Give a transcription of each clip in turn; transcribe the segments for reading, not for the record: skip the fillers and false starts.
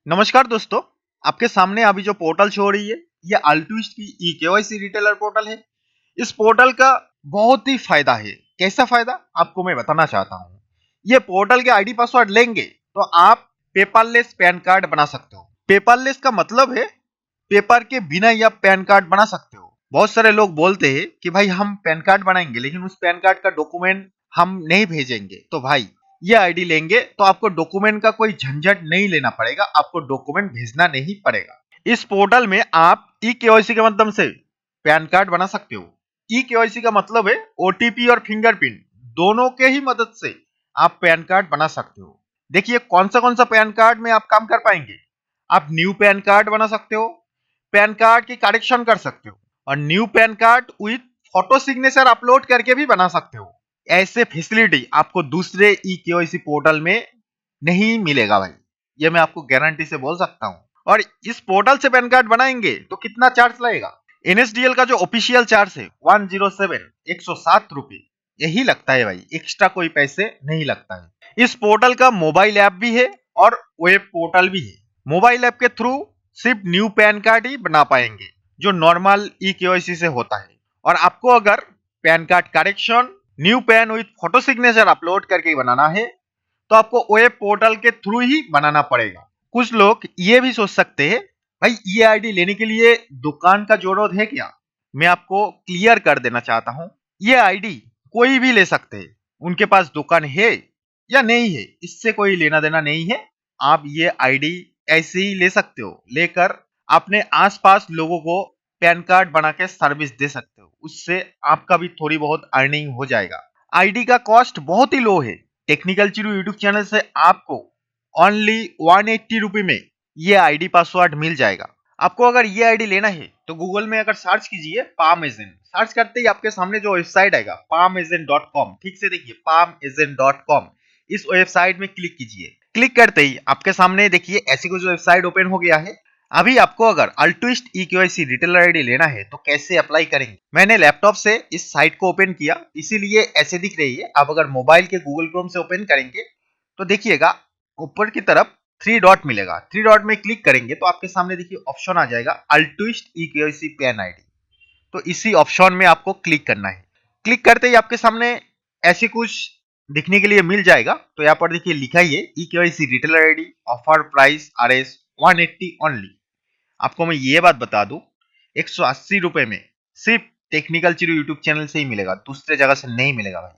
नमस्कार दोस्तों। आपके सामने अभी जो पोर्टल शो हो रही है ये अल्टुइस्ट की ई केवाईसी रिटेलर पोर्टल है। इस पोर्टल का बहुत ही फायदा है। कैसा फायदा आपको मैं बताना चाहता हूँ। ये पोर्टल के आईडी पासवर्ड लेंगे तो आप पेपरलेस पैन कार्ड बना सकते हो। पेपरलेस का मतलब है पेपर के बिना ही आप पैन कार्ड बना सकते हो। बहुत सारे लोग बोलते हैं कि भाई हम पैन कार्ड बनाएंगे लेकिन उस पैन कार्ड का डॉक्यूमेंट हम नहीं भेजेंगे। तो भाई ये आईडी लेंगे तो आपको डॉक्यूमेंट का कोई झंझट नहीं लेना पड़ेगा, आपको डॉक्यूमेंट भेजना नहीं पड़ेगा। इस पोर्टल में आप ई केवाईसी के माध्यम से पैन कार्ड बना सकते हो। ई केवाईसी का मतलब है ओटीपी और फिंगरप्रिंट दोनों के ही मदद से आप पैन कार्ड बना सकते हो। देखिए कौन सा पैन कार्ड में आप काम कर पाएंगे। आप न्यू पैन कार्ड बना सकते हो, पैन कार्ड की करेक्शन कर सकते हो और new pan card with photo signature upload करके भी बना सकते हो। ऐसे फैसिलिटी आपको दूसरे ई केवाईसी पोर्टल में नहीं मिलेगा भाई, ये मैं आपको गारंटी से बोल सकता हूँ। और इस पोर्टल से पैन कार्ड बनाएंगे तो कितना चार्ज लगेगा। एनएसडीएल का जो ऑफिशियल चार्ज है 107 107 रुपए यही लगता है भाई, एक्स्ट्रा कोई पैसे नहीं लगता है। इस पोर्टल का मोबाइल ऐप भी है और वेब पोर्टल भी है। मोबाइल ऐप के थ्रू सिर्फ न्यू पैन कार्ड ही बना पाएंगे जो नॉर्मल ई केवाईसी से होता है। और आपको अगर pan card correction new pan with photo signature upload करके बनाना है तो आपको वेब पोर्टल के थ्रू ही बनाना पड़ेगा। कुछ लोग ये भी सोच सकते हैं भाई ये आईडी लेने के लिए दुकान का जरूरत है क्या। मैं आपको क्लियर कर देना चाहता हूँ, ये आईडी कोई भी ले सकते हैं। उनके पास दुकान है या नहीं है इससे कोई लेना देना नहीं है। आप ये आईडी ऐसे ही ले सकते हो, लेकर अपने आसपास लोगों को पैन कार्ड बना के सर्विस दे सकते हो। उससे आपका भी थोड़ी बहुत अर्निंग हो जाएगा। आईडी का कॉस्ट बहुत ही लो है। टेक्निकल चिरू यूट्यूब चैनल से आपको ओनली 180 रुपए में ये आईडी पासवर्ड मिल जाएगा। आपको अगर ये आईडी लेना है तो गूगल में अगर सर्च कीजिए पाम एजेंट, सर्च करते ही आपके सामने जो वेबसाइट आएगा palmeagent.com, ठीक से देखिए palmeagent.com, इस वेबसाइट में क्लिक कीजिए। क्लिक करते ही आपके सामने देखिए ऐसी कुछ वेबसाइट ओपन हो गया है। अभी आपको अगर अल्टुइस्ट ई केवाईसी रिटेलर आईडी लेना है तो कैसे अप्लाई करेंगे। मैंने लैपटॉप से इस साइट को ओपन किया इसीलिए ऐसे दिख रही है। आप अगर मोबाइल के गूगल क्रोम से ओपन करेंगे तो देखिएगा ऊपर की तरफ 3 डॉट मिलेगा। 3 डॉट में क्लिक करेंगे तो आपके सामने देखिए ऑप्शन आ जाएगा अल्टुइस्ट ई केवाईसी पैन आईडी। तो इसी ऑप्शन में आपको क्लिक करना है। क्लिक करते ही आपके सामने ऐसी कुछ दिखने के लिए मिल जाएगा। तो यहाँ पर देखिए लिखा ही है e KYC retailer ID offer price RS 180 only. आपको मैं ये बात बता दूं 180 रुपए में सिर्फ टेक्निकल चिरू यूट्यूब चैनल से ही मिलेगा, दूसरे जगह से नहीं मिलेगा भाई।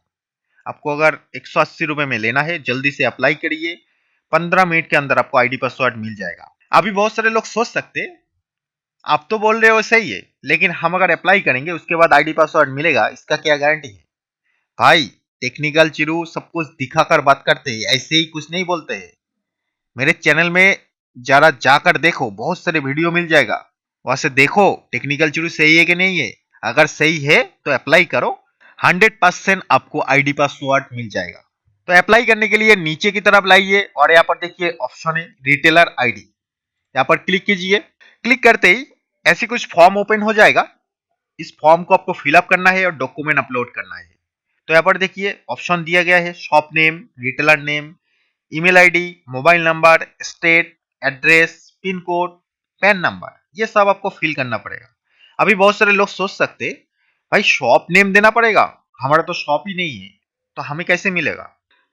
आपको अगर 180 रुपए में लेना है जल्दी से अप्लाई करिए, 15 मिनट के अंदर आपको आईडी पासवर्ड मिल जाएगा। अभी बहुत सारे लोग सोच सकते हैं आप तो बोल रहे हो सही है लेकिन हम अगर अप्लाई करेंगे उसके बाद आईडी पासवर्ड मिलेगा, इसका क्या गारंटी है। भाई टेक्निकल चिरू सब कुछ दिखाकर बात करते हैं, ऐसे ही कुछ नहीं बोलते हैं। मेरे चैनल में जरा जाकर देखो, बहुत सारे वीडियो मिल जाएगा, वहां से देखो टेक्निकल चिरू सही है कि नहीं है। अगर सही है तो अप्लाई करो, 100% आपको आईडी पासवर्ड मिल जाएगा। तो अप्लाई करने के लिए नीचे की तरफ लाइए और यहाँ पर देखिए ऑप्शन है रिटेलर आईडी, यहाँ पर क्लिक कीजिए। क्लिक करते ही ऐसी कुछ फॉर्म ओपन हो जाएगा। इस फॉर्म को आपको फिलअप करना है और डॉक्यूमेंट अपलोड करना है। तो यहाँ पर देखिए ऑप्शन दिया गया है shop name, retailer name, email ID, mobile number, state, address, pin code, pan number, ये सब आपको फिल करना पड़ेगा। अभी बहुत सारे लोग सोच सकते भाई शॉप नेम देना पड़ेगा, हमारा तो शॉप ही नहीं है तो हमें कैसे मिलेगा।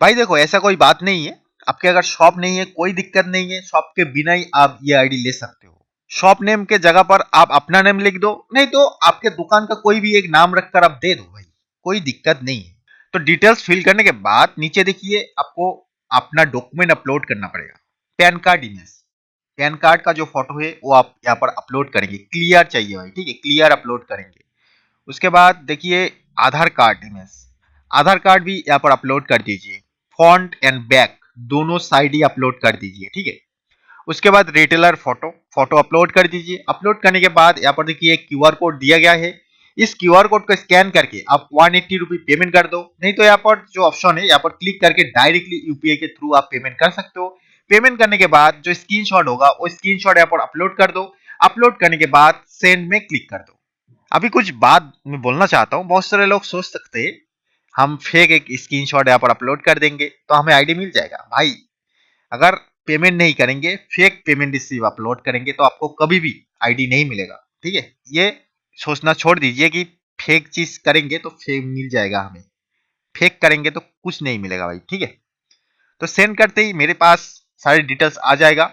भाई देखो ऐसा कोई बात नहीं है। आपके अगर शॉप नहीं है कोई दिक्कत नहीं है, शॉप के बिना ही आप ये आईडी ले सकते हो। शॉप नेम के जगह पर आप अपना नेम लिख दो, नहीं तो आपके दुकान का कोई भी एक नाम रखकर आप दे दो भाई, कोई दिक्कत नहीं है। तो डिटेल्स फिल करने के बाद नीचे देखिए आपको अपना डॉक्यूमेंट अपलोड करना पड़ेगा। Pan card image, pan card का जो फोटो है वो आप यहाँ पर अपलोड करेंगे, क्लियर चाहिए भाई, ठीक है, क्लियर अपलोड करेंगे। उसके बाद देखिए आधार कार्ड इमेज, आधार कार्ड भी यहाँ पर अपलोड कर दीजिए। फ्रंट एंड बैक दोनों साइड ही अपलोड कर दीजिए, ठीक है। उसके बाद रिटेलर फोटो, फोटो अपलोड कर दीजिए। अपलोड करने के बाद यहाँ पर देखिए क्यूआर कोड दिया गया है, इस क्यूआर कोड को स्कैन करके आप 180 रुपये पेमेंट कर दो, नहीं तो यहाँ पर जो ऑप्शन है यहाँ पर क्लिक करके डायरेक्टली यूपीआई के थ्रू आप पेमेंट कर सकते हो। पेमेंट करने के बाद जो स्क्रीनशॉट होगा वो स्क्रीनशॉट यहाँ पर अपलोड कर दो। अपलोड करने के बाद सेंड में क्लिक कर दो। अभी कुछ बात मैं बोलना चाहता हूँ, बहुत सारे लोग सोच सकते हैं हम फेक एक स्क्रीनशॉट यहाँ पर अपलोड कर देंगे तो हमें आईडी मिल जाएगा। भाई अगर पेमेंट नहीं करेंगे, फेक पेमेंट रिसीव अपलोड करेंगे तो आपको कभी भी आईडी नहीं मिलेगा। ठीक है, ये सोचना छोड़ दीजिए कि फेक चीज करेंगे तो फेक मिल जाएगा हमें, फेक करेंगे तो कुछ नहीं मिलेगा भाई। ठीक है, तो सेंड करते ही मेरे पास सारी डिटेल्स आ जाएगा।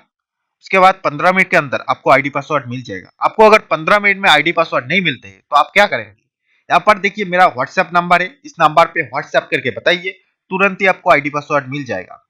उसके बाद 15 मिनट के अंदर आपको आईडी पासवर्ड मिल जाएगा। आपको अगर 15 मिनट में आईडी पासवर्ड नहीं मिलते हैं तो आप क्या करेंगे, यहाँ पर देखिए मेरा व्हाट्सएप नंबर है, इस नंबर पे व्हाट्सएप करके बताइए, तुरंत ही आपको आईडी पासवर्ड मिल जाएगा।